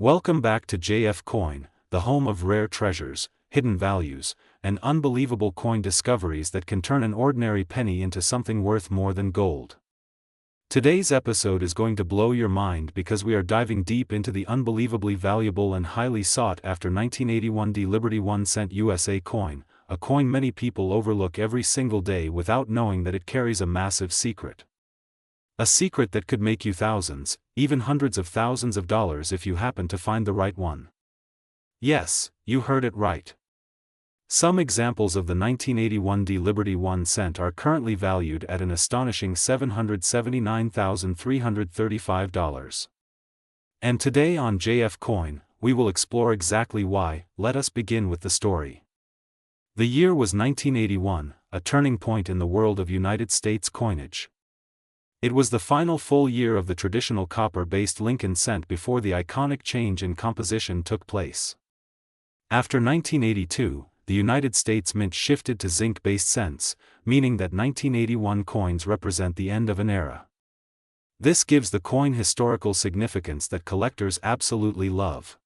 Welcome back to JF Coin, the home of rare treasures, hidden values, and unbelievable coin discoveries that can turn an ordinary penny into something worth more than gold. Today's episode is going to blow your mind because we are diving deep into the unbelievably valuable and highly sought-after 1981 Liberty 1 cent USA coin, a coin many people overlook every single day without knowing that it carries a massive secret. A secret that could make you thousands, even hundreds of thousands of dollars if you happen to find the right one. Yes, you heard it right. Some examples of the 1981 Liberty 1 cent are currently valued at an astonishing $779,335. And today on JF Coin, we will explore exactly why. Let us begin with the story. The year was 1981, a turning point in the world of United States coinage. It was the final full year of the traditional copper-based Lincoln cent before the iconic change in composition took place. After 1982, the United States Mint shifted to zinc-based cents, meaning that 1981 coins represent the end of an era. This gives the coin historical significance that collectors absolutely love.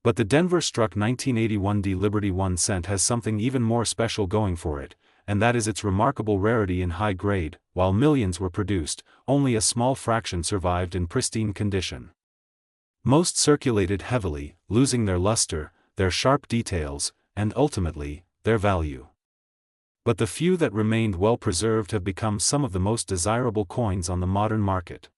But the Denver-struck 1981 Liberty 1 cent has something even more special going for it, and that is its remarkable rarity in high grade. While millions were produced, only a small fraction survived in pristine condition. Most circulated heavily, losing their luster, their sharp details, and ultimately, their value. But the few that remained well preserved have become some of the most desirable coins on the modern market.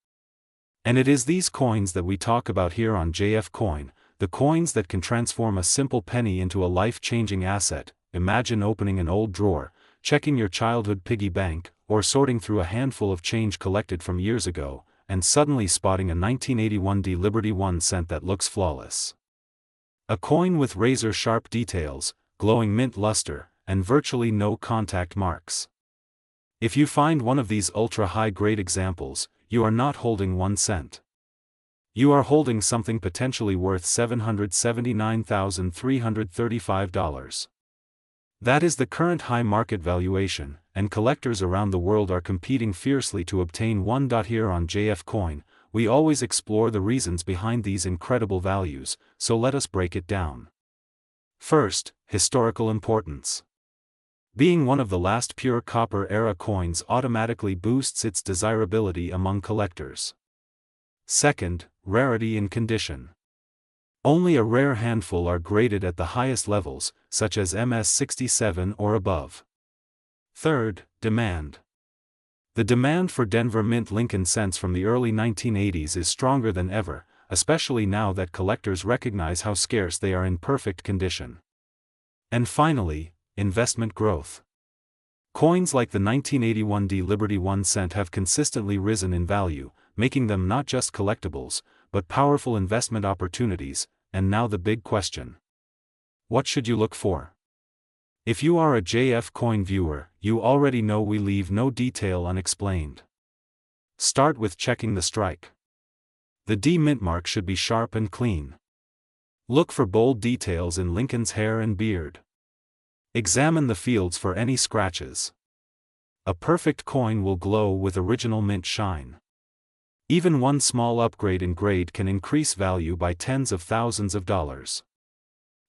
And it is these coins that we talk about here on JF Coin, the coins that can transform a simple penny into a life-changing asset. Imagine opening an old drawer, checking your childhood piggy bank, or sorting through a handful of change collected from years ago, and suddenly spotting a 1981 Liberty 1 cent that looks flawless. A coin with razor-sharp details, glowing mint luster, and virtually no contact marks. If you find one of these ultra-high-grade examples, you are not holding 1 cent. You are holding something potentially worth $779,335. That is the current high market valuation, and collectors around the world are competing fiercely to obtain one. Here on JF Coin, we always explore the reasons behind these incredible values, so let us break it down. First, historical importance. Being one of the last pure copper-era coins automatically boosts its desirability among collectors. Second, rarity in condition. Only a rare handful are graded at the highest levels, such as MS-67 or above. Third, demand. The demand for Denver Mint Lincoln cents from the early 1980s is stronger than ever, especially now that collectors recognize how scarce they are in perfect condition. And finally, investment growth. Coins like the 1981 Liberty 1 cent have consistently risen in value, making them not just collectibles, but powerful investment opportunities. And now the big question. What should you look for? If you are a JF Coin viewer, you already know we leave no detail unexplained. Start with checking the strike. The D mint mark should be sharp and clean. Look for bold details in Lincoln's hair and beard. Examine the fields for any scratches. A perfect coin will glow with original mint shine. Even one small upgrade in grade can increase value by tens of thousands of dollars.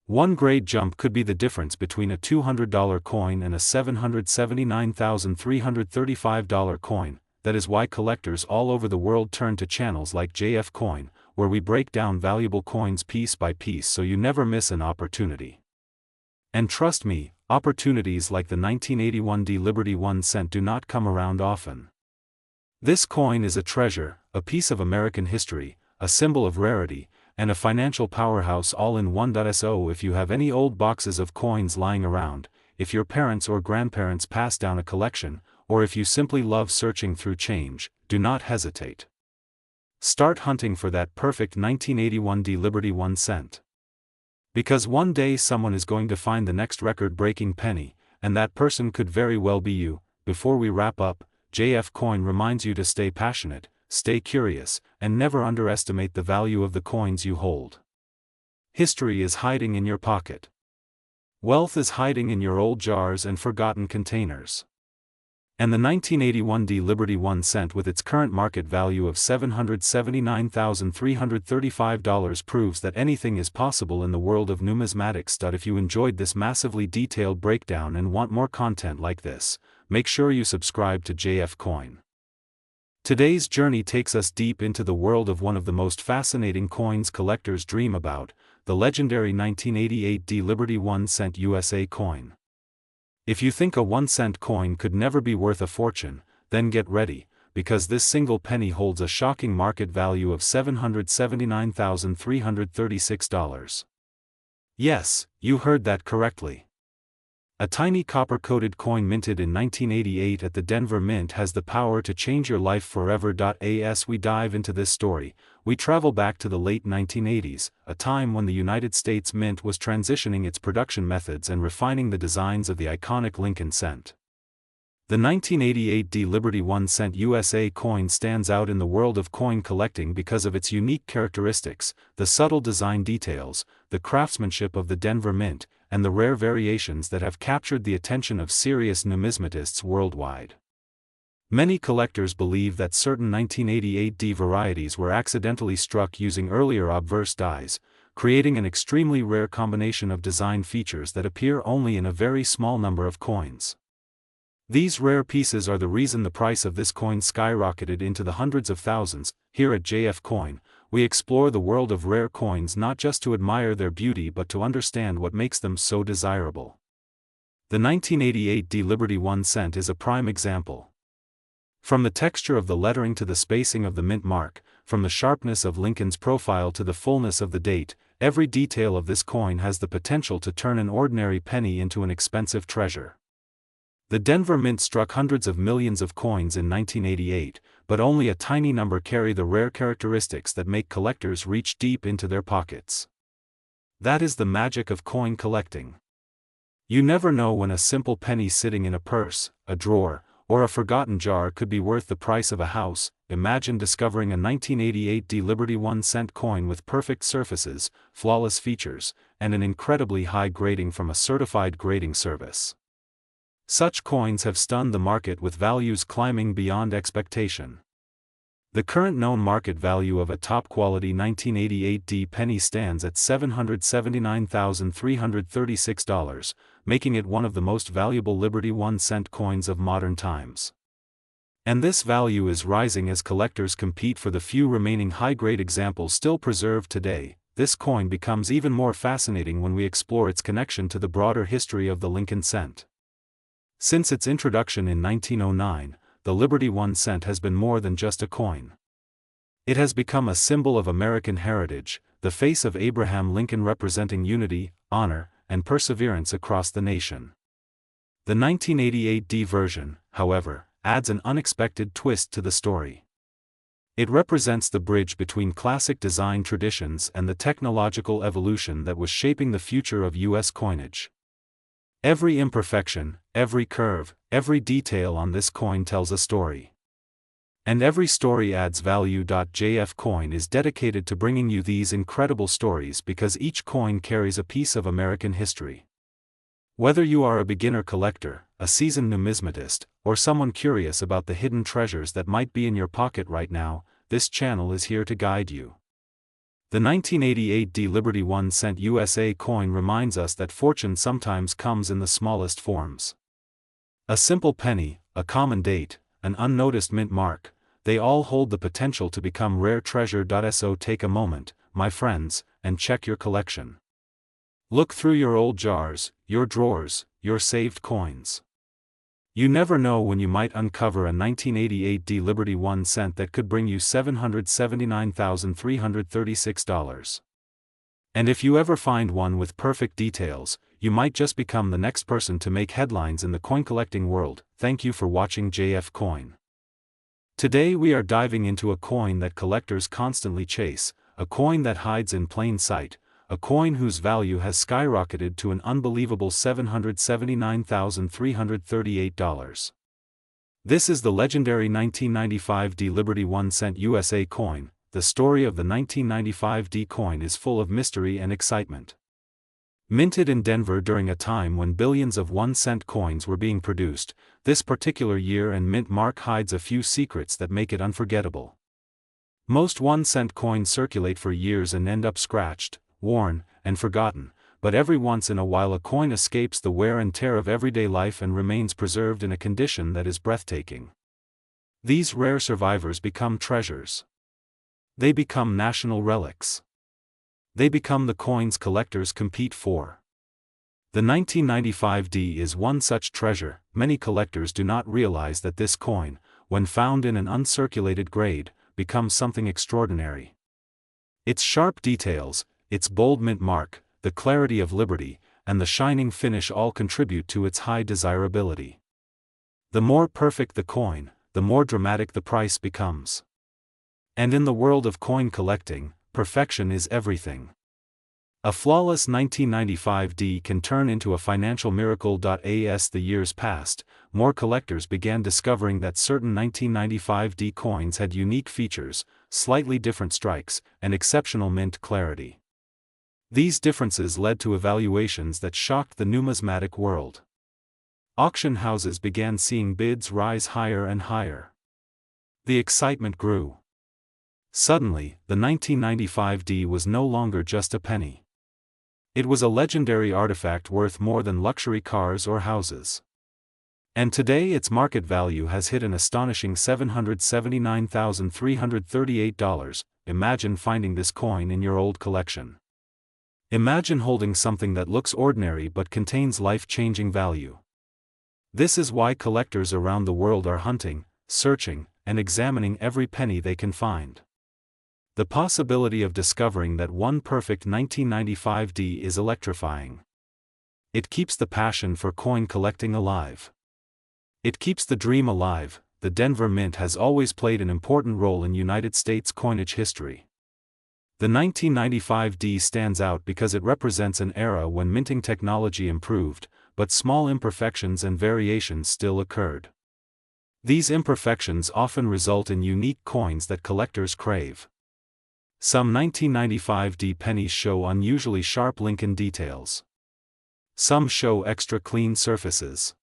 One grade jump could be the difference between a $200 coin and a $779,335 coin. That is why collectors all over the world turn to channels like JF Coin, where we break down valuable coins piece by piece so you never miss an opportunity. And trust me, opportunities like the 1981 Liberty 1 cent do not come around often. This coin is a treasure, a piece of American history, a symbol of rarity, and a financial powerhouse all in one. So if you have any old boxes of coins lying around, if your parents or grandparents passed down a collection, or if you simply love searching through change, do not hesitate. Start hunting for that perfect 1981 Liberty 1 cent. Because one day someone is going to find the next record-breaking penny, and that person could very well be you. Before we wrap up, JF Coin reminds you to stay passionate, stay curious, and never underestimate the value of the coins you hold. History is hiding in your pocket. Wealth is hiding in your old jars and forgotten containers. And the 1981 D Liberty 1 cent with its current market value of $779,335 proves that anything is possible in the world of numismatics. If you enjoyed this massively detailed breakdown and want more content like this, make sure you subscribe to JF Coin. Today's journey takes us deep into the world of one of the most fascinating coins collectors dream about, the legendary 1988 D Liberty 1 cent USA coin. If you think a 1 cent coin could never be worth a fortune, then get ready, because this single penny holds a shocking market value of $779,336. Yes, you heard that correctly. A tiny copper-coated coin minted in 1988 at the Denver Mint has the power to change your life forever. As we dive into this story, we travel back to the late 1980s, a time when the United States Mint was transitioning its production methods and refining the designs of the iconic Lincoln cent. The 1988 D Liberty 1 cent USA coin stands out in the world of coin collecting because of its unique characteristics, the subtle design details, the craftsmanship of the Denver Mint, and the rare variations that have captured the attention of serious numismatists worldwide. Many collectors believe that certain 1988 D varieties were accidentally struck using earlier obverse dies, creating an extremely rare combination of design features that appear only in a very small number of coins. These rare pieces are the reason the price of this coin skyrocketed into the hundreds of thousands. Here at JF Coin, we explore the world of rare coins not just to admire their beauty but to understand what makes them so desirable. The 1988 D Liberty 1 cent is a prime example. From the texture of the lettering to the spacing of the mint mark, from the sharpness of Lincoln's profile to the fullness of the date, every detail of this coin has the potential to turn an ordinary penny into an expensive treasure. The Denver Mint struck hundreds of millions of coins in 1988, but only a tiny number carry the rare characteristics that make collectors reach deep into their pockets. That is the magic of coin collecting. You never know when a simple penny sitting in a purse, a drawer, or a forgotten jar could be worth the price of a house. Imagine discovering a 1988 D Liberty 1 cent coin with perfect surfaces, flawless features, and an incredibly high grading from a certified grading service. Such coins have stunned the market with values climbing beyond expectation. The current known market value of a top-quality 1988 D penny stands at $779,336, making it one of the most valuable Liberty 1 cent coins of modern times. And this value is rising as collectors compete for the few remaining high-grade examples still preserved today. This coin becomes even more fascinating when we explore its connection to the broader history of the Lincoln cent. Since its introduction in 1909, the Liberty 1 cent has been more than just a coin. It has become a symbol of American heritage, the face of Abraham Lincoln representing unity, honor, and perseverance across the nation. The 1988 D version, however, adds an unexpected twist to the story. It represents the bridge between classic design traditions and the technological evolution that was shaping the future of U.S. coinage. Every imperfection, every curve, every detail on this coin tells a story. And every story adds value. JF Coin is dedicated to bringing you these incredible stories because each coin carries a piece of American history. Whether you are a beginner collector, a seasoned numismatist, or someone curious about the hidden treasures that might be in your pocket right now, this channel is here to guide you. The 1988 D Liberty 1 cent USA coin reminds us that fortune sometimes comes in the smallest forms. A simple penny, a common date, an unnoticed mint mark, they all hold the potential to become rare treasure. So take a moment, my friends, and check your collection. Look through your old jars, your drawers, your saved coins. You never know when you might uncover a 1988 D Liberty 1 cent that could bring you $779,336. And if you ever find one with perfect details, you might just become the next person to make headlines in the coin collecting world. Thank you for watching JF Coin. Today we are diving into a coin that collectors constantly chase, a coin that hides in plain sight, a coin whose value has skyrocketed to an unbelievable $779,338. This is the legendary 1995 D Liberty 1 cent USA coin. The story of the 1995 D coin is full of mystery and excitement. Minted in Denver during a time when billions of 1-cent coins were being produced, this particular year and mint mark hides a few secrets that make it unforgettable. Most 1-cent coins circulate for years and end up scratched, worn, and forgotten, but every once in a while a coin escapes the wear and tear of everyday life and remains preserved in a condition that is breathtaking. These rare survivors become treasures. They become national relics. They become the coins collectors compete for. The 1995 D is one such treasure. Many collectors do not realize that this coin, when found in an uncirculated grade, becomes something extraordinary. Its sharp details, its bold mint mark, the clarity of liberty, and the shining finish all contribute to its high desirability. The more perfect the coin, the more dramatic the price becomes. And in the world of coin collecting, perfection is everything. A flawless 1995 D can turn into a financial miracle. As the years passed, more collectors began discovering that certain 1995 D coins had unique features, slightly different strikes, and exceptional mint clarity. These differences led to evaluations that shocked the numismatic world. Auction houses began seeing bids rise higher and higher. The excitement grew. Suddenly, the 1995 D was no longer just a penny. It was a legendary artifact worth more than luxury cars or houses. And today its market value has hit an astonishing $779,338. Imagine finding this coin in your old collection. Imagine holding something that looks ordinary but contains life-changing value. This is why collectors around the world are hunting, searching, and examining every penny they can find. The possibility of discovering that one perfect 1995 D is electrifying. It keeps the passion for coin collecting alive. It keeps the dream alive. The Denver Mint has always played an important role in United States coinage history. The 1995 D stands out because it represents an era when minting technology improved, but small imperfections and variations still occurred. These imperfections often result in unique coins that collectors crave. Some 1995 D pennies show unusually sharp Lincoln details. Some show extra clean surfaces.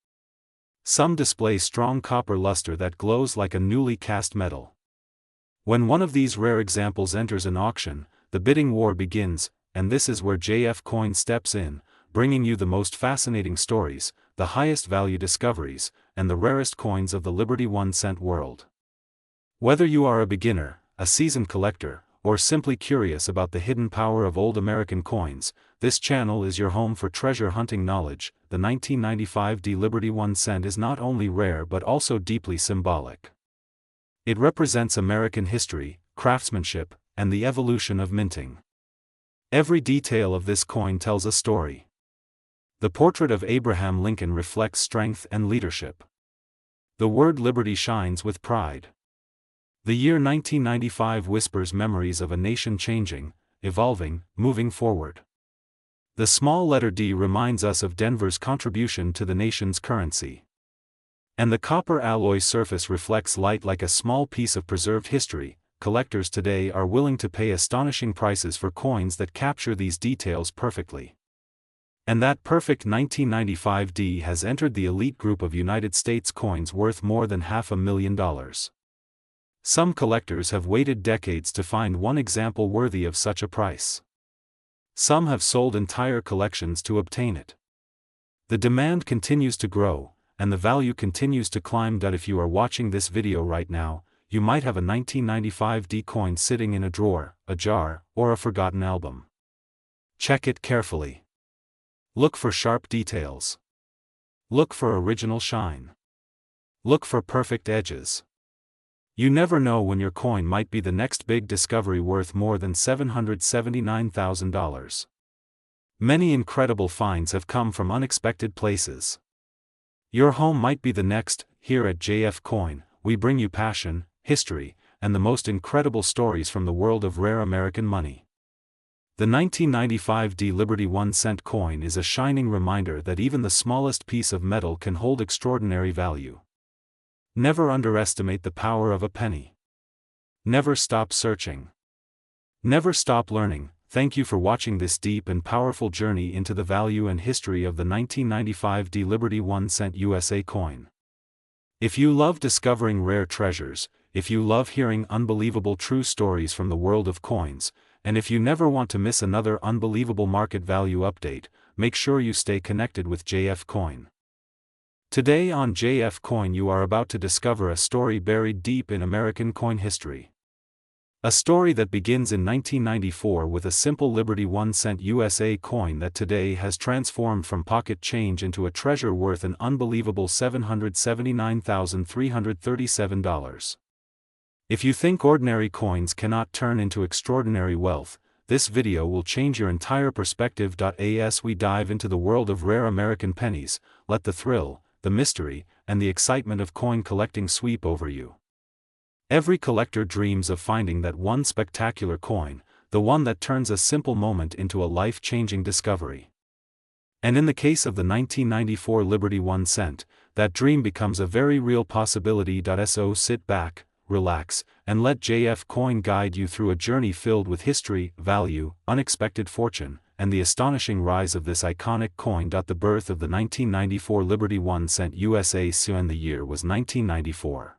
Some display strong copper luster that glows like a newly cast metal. When one of these rare examples enters an auction, the bidding war begins, and this is where JF Coin steps in, bringing you the most fascinating stories, the highest value discoveries, and the rarest coins of the Liberty 1-cent world. Whether you are a beginner, a seasoned collector, or simply curious about the hidden power of old American coins, this channel is your home for treasure hunting knowledge. The 1995 D Liberty 1-cent is not only rare but also deeply symbolic. It represents American history, craftsmanship, and the evolution of minting. Every detail of this coin tells a story. The portrait of Abraham Lincoln reflects strength and leadership. The word liberty shines with pride. The year 1995 whispers memories of a nation changing, evolving, moving forward. The small letter D reminds us of Denver's contribution to the nation's currency. And the copper alloy surface reflects light like a small piece of preserved history. Collectors today are willing to pay astonishing prices for coins that capture these details perfectly. And that perfect 1995 D has entered the elite group of United States coins worth more than $500,000. Some collectors have waited decades to find one example worthy of such a price. Some have sold entire collections to obtain it. The demand continues to grow, and the value continues to climb. If you are watching this video right now, you might have a 1995 D coin sitting in a drawer, a jar, or a forgotten album. Check it carefully. Look for sharp details. Look for original shine. Look for perfect edges. You never know when your coin might be the next big discovery worth more than $779,000. Many incredible finds have come from unexpected places. Your home might be the next. Here at JF Coin, we bring you passion, history, and the most incredible stories from the world of rare American money. The 1995 D Liberty 1-cent coin is a shining reminder that even the smallest piece of metal can hold extraordinary value. Never underestimate the power of a penny. Never stop searching. Never stop learning. thank you for watching this deep and powerful journey into the value and history of the 1995 D Liberty 1 cent USA coin. If you love discovering rare treasures, if you love hearing unbelievable true stories from the world of coins, and if you never want to miss another unbelievable market value update, make sure you stay connected with JF Coin. Today on JF Coin you are about to discover a story buried deep in American coin history. A story that begins in 1994 with a simple Liberty 1 cent USA coin that today has transformed from pocket change into a treasure worth an unbelievable $779,337. If you think ordinary coins cannot turn into extraordinary wealth, this video will change your entire perspective. As we dive into the world of rare American pennies, let the thrill, the mystery, and the excitement of coin collecting sweep over you. Every collector dreams of finding that one spectacular coin, the one that turns a simple moment into a life-changing discovery. And in the case of the 1994 Liberty 1 cent, that dream becomes a very real possibility. So sit back, relax, and let JF Coin guide you through a journey filled with history, value, unexpected fortune, and the astonishing rise of this iconic coin. The birth of the 1994 Liberty 1 cent USA coin. The year was 1994.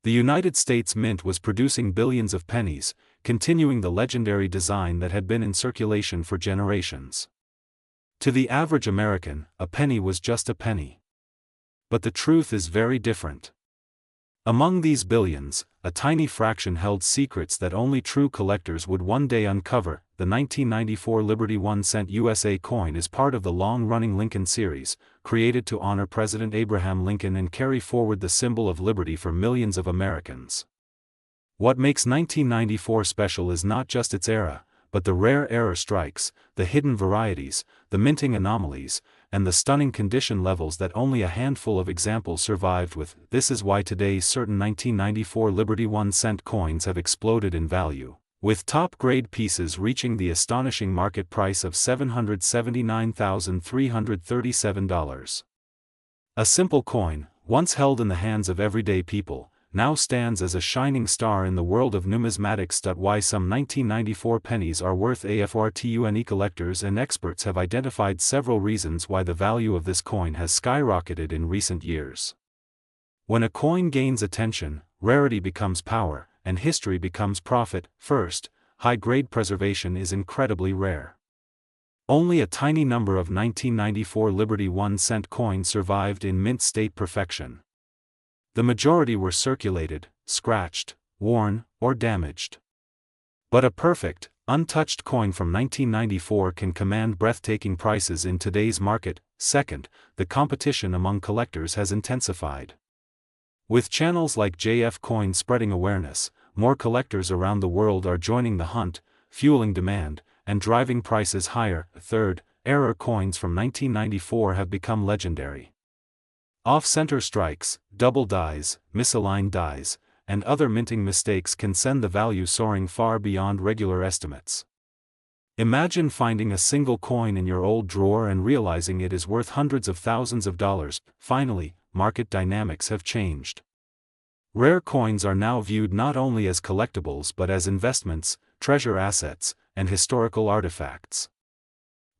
The United States Mint was producing billions of pennies, continuing the legendary design that had been in circulation for generations. To the average American, a penny was just a penny. But the truth is very different. Among these billions, a tiny fraction held secrets that only true collectors would one day uncover. The 1994 Liberty 1 cent USA coin is part of the long-running Lincoln series, created to honor President Abraham Lincoln and carry forward the symbol of liberty for millions of Americans. What makes 1994 special is not just its era, but the rare error strikes, the hidden varieties, the minting anomalies, and the stunning condition levels that only a handful of examples survived with. This is why today certain 1994 Liberty 1 cent coins have exploded in value, with top-grade pieces reaching the astonishing market price of $779,337. A simple coin, once held in the hands of everyday people, now stands as a shining star in the world of numismatics. Why some 1994 pennies are worth a fortune. Collectors and experts have identified several reasons why the value of this coin has skyrocketed in recent years. When a coin gains attention, rarity becomes power, and history becomes profit. First, high-grade preservation is incredibly rare. Only a tiny number of 1994 Liberty 1 cent coins survived in mint state perfection. The majority were circulated, scratched, worn, or damaged. But a perfect, untouched coin from 1994 can command breathtaking prices in today's market. Second, the competition among collectors has intensified. With channels like JF Coin spreading awareness, more collectors around the world are joining the hunt, fueling demand, and driving prices higher. Third, error coins from 1994 have become legendary. Off-center strikes, double dies, misaligned dies, and other minting mistakes can send the value soaring far beyond regular estimates. Imagine finding a single coin in your old drawer and realizing it is worth hundreds of thousands of dollars. Finally, market dynamics have changed. Rare coins are now viewed not only as collectibles but as investments, treasure assets, and historical artifacts.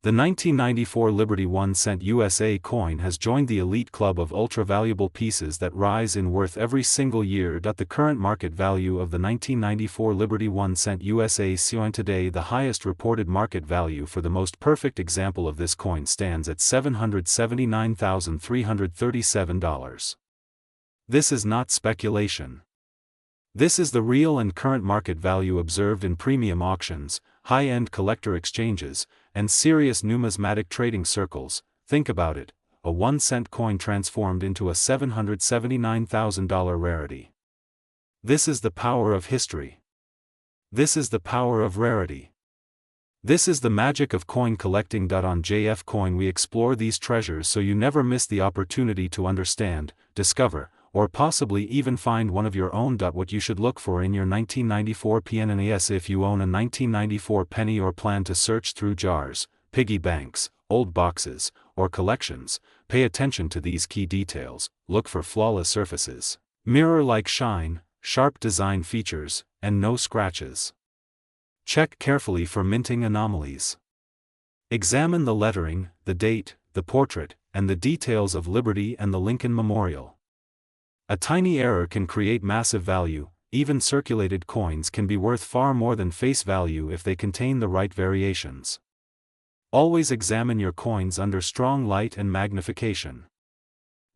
The 1994 Liberty 1 cent USA coin has joined the elite club of ultra-valuable pieces that rise in worth every single year. The current market value of the 1994 Liberty 1 cent USA coin today, the highest reported market value for the most perfect example of this coin, stands at $779,337. This is not speculation. This is the real and current market value observed in premium auctions, high-end collector exchanges, and serious numismatic trading circles. Think about it, a 1 cent coin transformed into a $779,000 rarity. This is the power of history. This is the power of rarity. This is the magic of coin collecting. On JF Coin we explore these treasures so you never miss the opportunity to understand, discover, or possibly even find one of your own. What you should look for in your 1994 pennies. If you own a 1994 penny or plan to search through jars, piggy banks, old boxes, or collections, pay attention to these key details. Look for flawless surfaces, mirror-like shine, sharp design features, and no scratches. Check carefully for minting anomalies. Examine the lettering, the date, the portrait, and the details of Liberty and the Lincoln Memorial. A tiny error can create massive value. Even circulated coins can be worth far more than face value if they contain the right variations. Always examine your coins under strong light and magnification.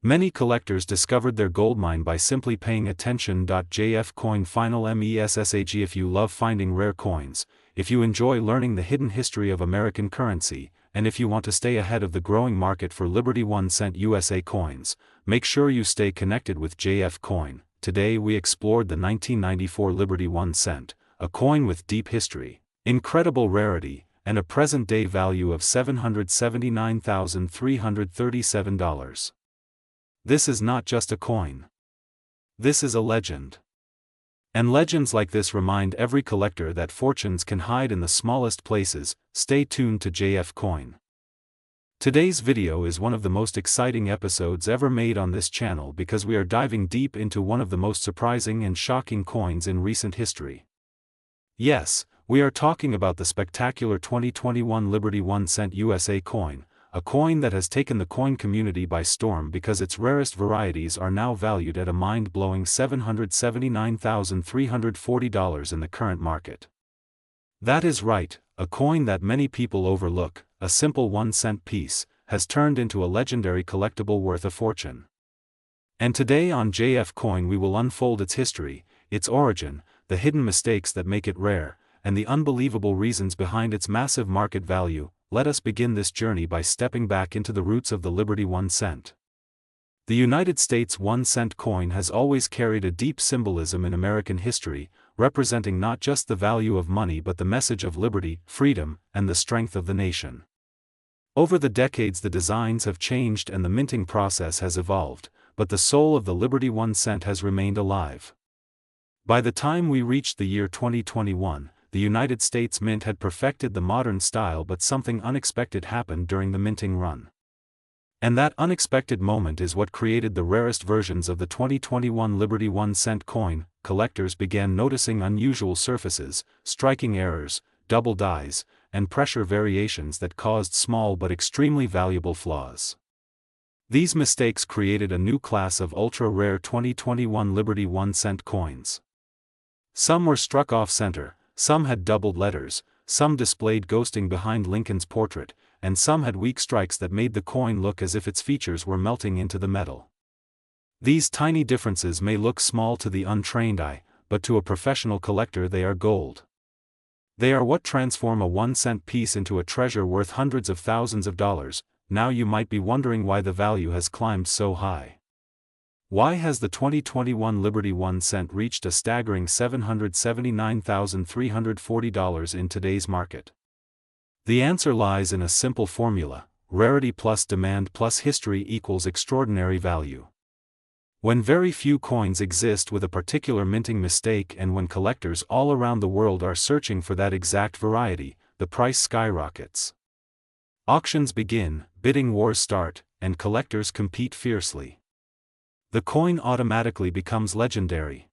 Many collectors discovered their goldmine by simply paying attention. JF Coin Final MESSAG. If you love finding rare coins, if you enjoy learning the hidden history of American currency, and if you want to stay ahead of the growing market for Liberty 1 cent USA coins, make sure you stay connected with JF Coin. Today we explored the 1994 Liberty 1 cent, a coin with deep history, incredible rarity, and a present-day value of $779,337. This is not just a coin. This is a legend. And legends like this remind every collector that fortunes can hide in the smallest places. Stay tuned to JF Coin. Today's video is one of the most exciting episodes ever made on this channel because we are diving deep into one of the most surprising and shocking coins in recent history. Yes, we are talking about the spectacular 2021 Liberty 1 cent USA coin, a coin that has taken the coin community by storm because its rarest varieties are now valued at a mind-blowing $779,340 in the current market. That is right, a coin that many people overlook, a simple 1 cent piece, has turned into a legendary collectible worth a fortune. And today on JF Coin we will unfold its history, its origin, the hidden mistakes that make it rare, and the unbelievable reasons behind its massive market value. Let us begin this journey by stepping back into the roots of the Liberty 1 cent. The United States 1 cent coin has always carried a deep symbolism in American history, representing not just the value of money but the message of liberty, freedom, and the strength of the nation. Over the decades the designs have changed and the minting process has evolved, but the soul of the Liberty 1 cent has remained alive. By the time we reached the year 2021, the United States Mint had perfected the modern style, but something unexpected happened during the minting run. And that unexpected moment is what created the rarest versions of the 2021 Liberty 1 cent coin. Collectors began noticing unusual surfaces, striking errors, double dies, and pressure variations that caused small but extremely valuable flaws. These mistakes created a new class of ultra-rare 2021 Liberty 1 cent coins. Some were struck off-center, some had doubled letters, some displayed ghosting behind Lincoln's portrait, and some had weak strikes that made the coin look as if its features were melting into the metal. These tiny differences may look small to the untrained eye, but to a professional collector they are gold. They are what transform a 1 cent piece into a treasure worth hundreds of thousands of dollars. Now you might be wondering why the value has climbed so high. Why has the 2021 Liberty 1 cent reached a staggering $779,340 in today's market? The answer lies in a simple formula: rarity plus demand plus history equals extraordinary value. When very few coins exist with a particular minting mistake and when collectors all around the world are searching for that exact variety, the price skyrockets. Auctions begin, bidding wars start, and collectors compete fiercely. The coin automatically becomes legendary.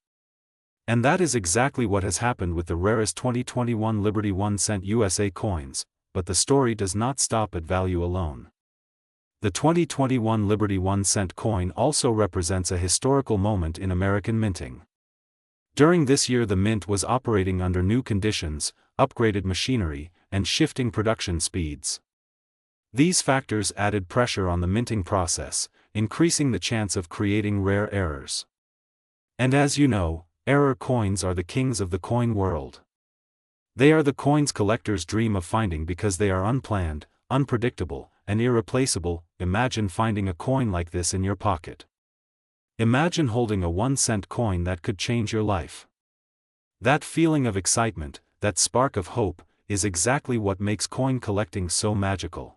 And that is exactly what has happened with the rarest 2021 Liberty 1 cent USA coins, but the story does not stop at value alone. The 2021 Liberty 1 cent coin also represents a historical moment in American minting. During this year the mint was operating under new conditions, upgraded machinery, and shifting production speeds. These factors added pressure on the minting process, increasing the chance of creating rare errors. And as you know, error coins are the kings of the coin world. They are the coins collectors dream of finding because they are unplanned, unpredictable, and irreplaceable. Imagine finding a coin like this in your pocket. Imagine holding a 1 cent coin that could change your life. That feeling of excitement, that spark of hope, is exactly what makes coin collecting so magical.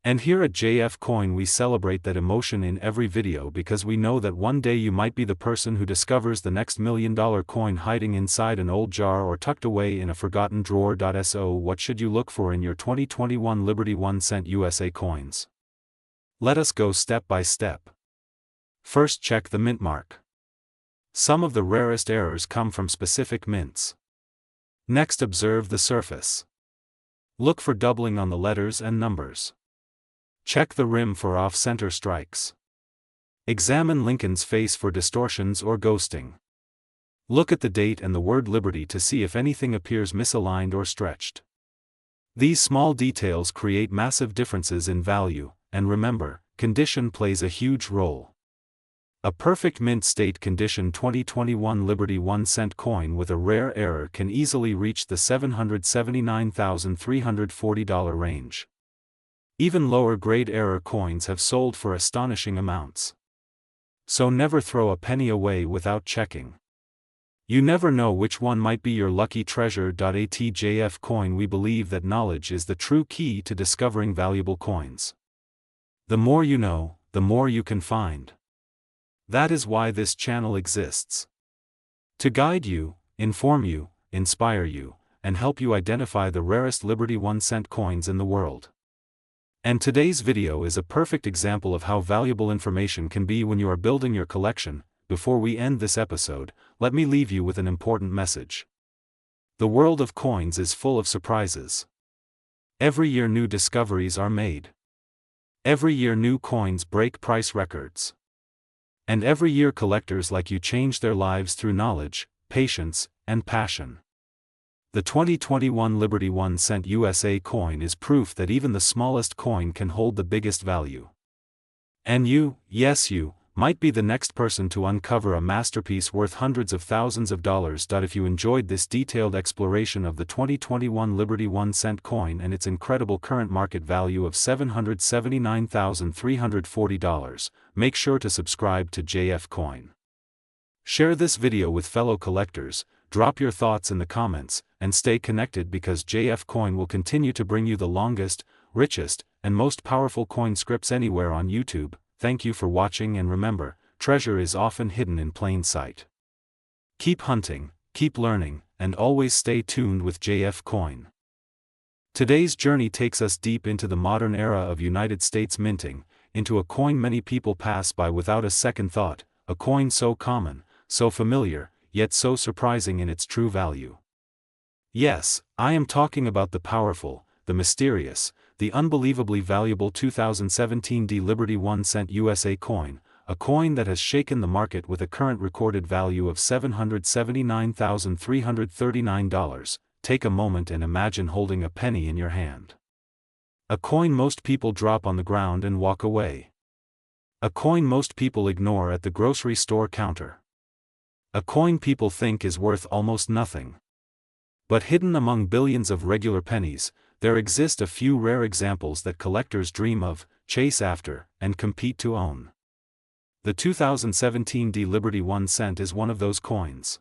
And here at JF Coin we celebrate that emotion in every video because we know that one day you might be the person who discovers the next $1 million coin hiding inside an old jar or tucked away in a forgotten drawer. So what should you look for in your 2021 Liberty 1 cent USA coins? Let us go step by step. First, check the mint mark. Some of the rarest errors come from specific mints. Next, observe the surface. Look for doubling on the letters and numbers. Check the rim for off-center strikes. Examine Lincoln's face for distortions or ghosting. Look at the date and the word Liberty to see if anything appears misaligned or stretched. These small details create massive differences in value, and remember, condition plays a huge role. A perfect mint state condition 2021 Liberty 1-cent coin with a rare error can easily reach the $779,340 range. Even lower grade error coins have sold for astonishing amounts. So never throw a penny away without checking. You never know which one might be your lucky treasure. At JF Coin, we believe that knowledge is the true key to discovering valuable coins. The more you know, the more you can find. That is why this channel exists. To guide you, inform you, inspire you, and help you identify the rarest Liberty 1-cent coins in the world. And today's video is a perfect example of how valuable information can be when you are building your collection. Before we end this episode, let me leave you with an important message. The world of coins is full of surprises. Every year new discoveries are made. Every year new coins break price records. And every year collectors like you change their lives through knowledge, patience, and passion. The 2021 Liberty 1-cent USA coin is proof that even the smallest coin can hold the biggest value. And you, yes you, might be the next person to uncover a masterpiece worth hundreds of thousands of dollars. If you enjoyed this detailed exploration of the 2021 Liberty 1-cent coin and its incredible current market value of $779,340, make sure to subscribe to JF Coin. Share this video with fellow collectors, drop your thoughts in the comments, and stay connected because JF Coin will continue to bring you the longest, richest, and most powerful coin scripts anywhere on YouTube. Thank you for watching, and remember, treasure is often hidden in plain sight. Keep hunting, keep learning, and always stay tuned with JF Coin. Today's journey takes us deep into the modern era of United States minting, into a coin many people pass by without a second thought, a coin so common, so familiar, yet so surprising in its true value. Yes, I am talking about the powerful, the mysterious, the unbelievably valuable 2017 Liberty 1-cent USA coin, a coin that has shaken the market with a current recorded value of $779,339. Take a moment and imagine holding a penny in your hand. A coin most people drop on the ground and walk away. A coin most people ignore at the grocery store counter. A coin people think is worth almost nothing. But hidden among billions of regular pennies, there exist a few rare examples that collectors dream of, chase after, and compete to own. The 2017 Liberty 1-cent is one of those coins.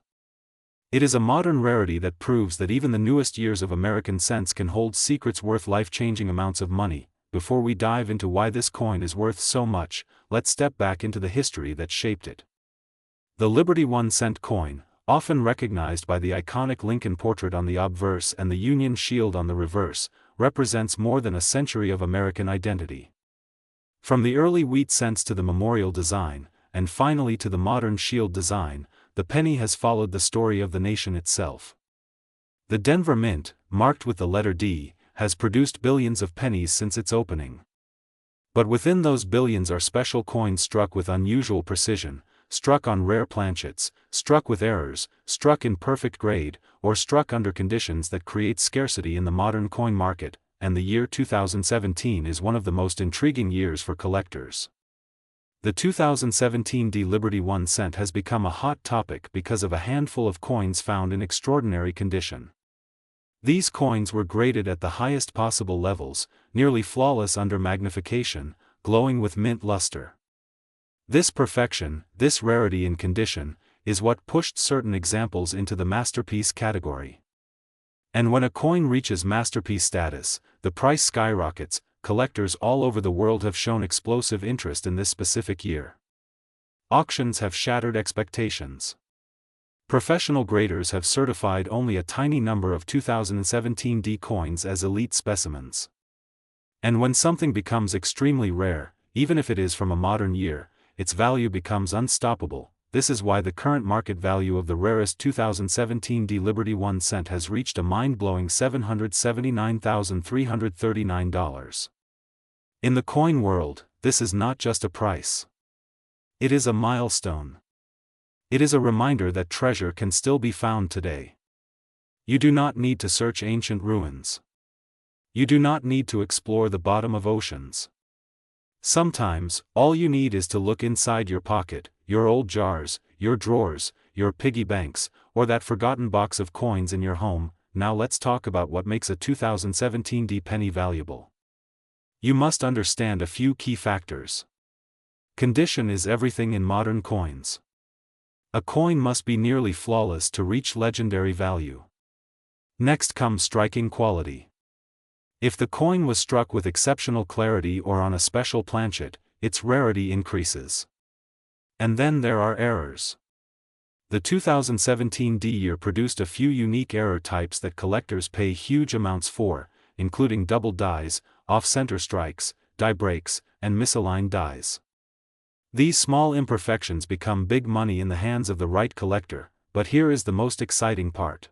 It is a modern rarity that proves that even the newest years of American cents can hold secrets worth life-changing amounts of money. Before we dive into why this coin is worth so much, let's step back into the history that shaped it. The Liberty 1-cent coin, often recognized by the iconic Lincoln portrait on the obverse and the Union shield on the reverse, represents more than a century of American identity. From the early wheat cents to the memorial design, and finally to the modern shield design, the penny has followed the story of the nation itself. The Denver Mint, marked with the letter D, has produced billions of pennies since its opening. But within those billions are special coins struck with unusual precision, struck on rare planchets, struck with errors, struck in perfect grade, or struck under conditions that create scarcity in the modern coin market, and the year 2017 is one of the most intriguing years for collectors. The 2017 Liberty 1-cent has become a hot topic because of a handful of coins found in extraordinary condition. These coins were graded at the highest possible levels, nearly flawless under magnification, glowing with mint luster. This perfection, this rarity in condition, is what pushed certain examples into the masterpiece category. And when a coin reaches masterpiece status, the price skyrockets. Collectors all over the world have shown explosive interest in this specific year. Auctions have shattered expectations. Professional graders have certified only a tiny number of 2017 coins as elite specimens. And when something becomes extremely rare, even if it is from a modern year, its value becomes unstoppable. this is why the current market value of the rarest 2017 D Liberty 1 cent has reached a mind-blowing $779,339. In the coin world, this is not just a price. It is a milestone. It is a reminder that treasure can still be found today. You do not need to search ancient ruins. You do not need to explore the bottom of oceans. Sometimes, all you need is to look inside your pocket, your old jars, your drawers, your piggy banks, or that forgotten box of coins in your home. Now let's talk about what makes a 2017 D penny valuable. You must understand a few key factors. Condition is everything in modern coins. A coin must be nearly flawless to reach legendary value. Next comes striking quality. If the coin was struck with exceptional clarity or on a special planchet, its rarity increases. And then there are errors. The 2017 D year produced a few unique error types that collectors pay huge amounts for, including double dies, off-center strikes, die breaks, and misaligned dies. These small imperfections become big money in the hands of the right collector, but here is the most exciting part.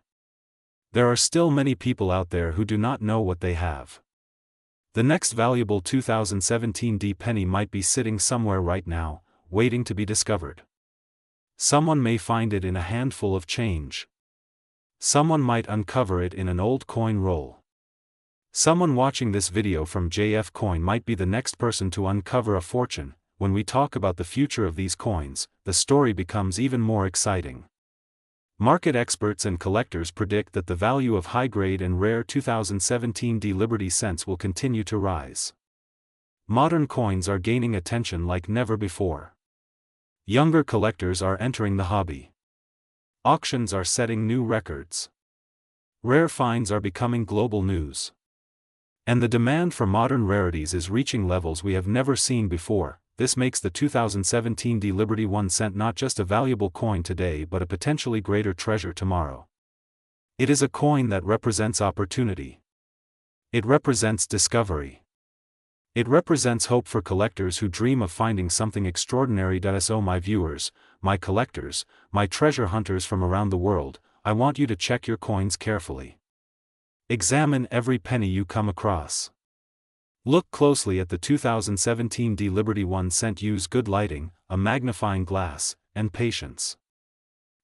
There are still many people out there who do not know what they have. The next valuable 2017 D penny might be sitting somewhere right now, waiting to be discovered. Someone may find it in a handful of change. Someone might uncover it in an old coin roll. Someone watching this video from JF Coin might be the next person to uncover a fortune. When we talk about the future of these coins, the story becomes even more exciting. Market experts and collectors predict that the value of high-grade and rare 2017 D Liberty cents will continue to rise. Modern coins are gaining attention like never before. Younger collectors are entering the hobby. Auctions are setting new records. Rare finds are becoming global news. And the demand for modern rarities is reaching levels we have never seen before. This makes the 2017 D Liberty 1 cent not just a valuable coin today but a potentially greater treasure tomorrow. It is a coin that represents opportunity. It represents discovery. It represents hope for collectors who dream of finding something extraordinary. So my viewers, my collectors, my treasure hunters from around the world, I want you to check your coins carefully. Examine every penny you come across. Look closely at the 2017 D Liberty 1 cent. Use good lighting, a magnifying glass, and patience.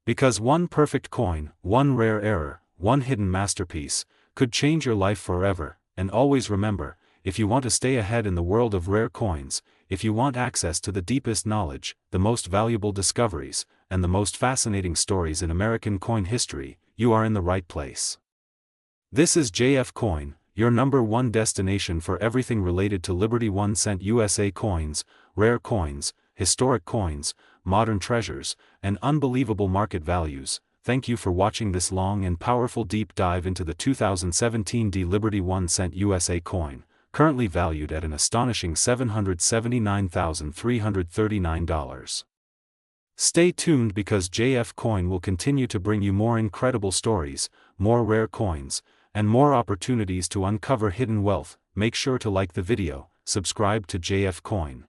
Because one perfect coin, one rare error, one hidden masterpiece, could change your life forever. And always remember, if you want to stay ahead in the world of rare coins, if you want access to the deepest knowledge, the most valuable discoveries, and the most fascinating stories in American coin history, you are in the right place. This is JF Coin, your #1 destination for everything related to Liberty 1 cent USA coins, rare coins, historic coins, modern treasures, and unbelievable market values. Thank you for watching this long and powerful deep dive into the 2017 D Liberty 1 cent USA coin, currently valued at an astonishing $779,339. Stay tuned because JF Coin will continue to bring you more incredible stories, more rare coins, and more opportunities to uncover hidden wealth. Make sure to like the video, subscribe to JF Coin.